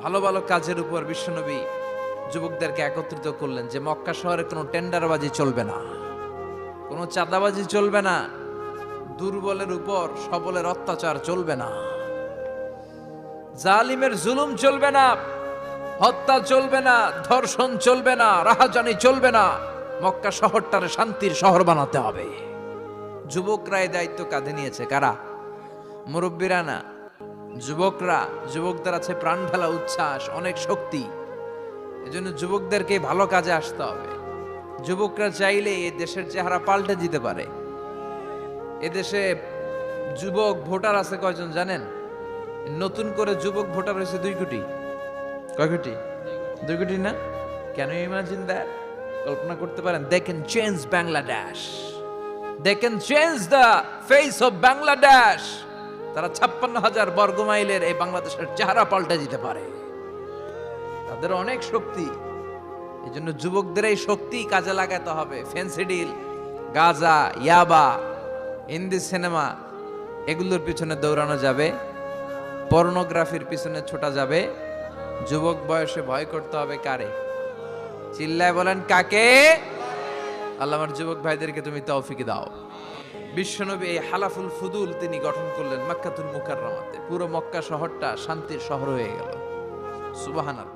ভালো ভালো কাজের উপর বিশ্বনবী যুবকদেরকে একত্রিত করলেন যে মক্কা শহরে কোনো টেন্ডারবাজি চলবে না, কোনো চাঁদাবাজি চলবে না, দুর্বলের উপর সবলের অত্যাচার চলবে না, জালিমের জুলুম চলবে না, হত্যা চলবে না, ধর্ষণ চলবে না, রাহাজানি চলবে না। মক্কা শহরটার শান্তির শহর বানাতে হবে। যুবকরা এই দায়িত্ব কাঁধে নিয়েছে। কারা? মুরব্বীরা না, যুবকরা। যুবকদের আছে প্রাণ ঢালা উচ্ছ্বাস, অনেক শক্তি। এজন্য যুবকদেরকে ভালো কাজে আসতে হবে। যুবকরা চাইলে এই দেশের চেহারা পাল্টে দিতে পারে। এদেশে যুবক ভোটার আছে কয়জন জানেন? নতুন করে যুবক ভোটার হয়েছে 2 কোটি। কয় কোটি? 2 কোটি না? Can you imagine that? কল্পনা করতে পারেন? They can change Bangladesh, they can change the face of Bangladesh. তারা 56,000 বর্গ মাইলের এই বাংলাদেশের চেহারা পাল্টে দিতে পারে। তাদের অনেক শক্তি। এই জন্য যুবকদের এই শক্তি কাজে লাগাতে হবে। ফ্যান্সি ডিল, গাঁজা, ইয়াবা, হিন্দি সিনেমা এগুলোর পিছনে দৌড়ানো যাবে, পর্নোগ্রাফির পিছনে ছোটা যাবে। যুবক বয়সে ভয় করতে হবে কারে? চিল্লায় বলেন কাকে? আল্লাহ আমার যুবক ভাইদেরকে তুমি তৌফিক দাও। বিশ্বনবী এই হালাফুল ফুদুল তিনি গঠন করলেন মক্কাতুল মুকাররমাতে। পুরো মক্কা শহরটা শান্তির শহর হয়ে গেল। সুবহানাল্লাহ।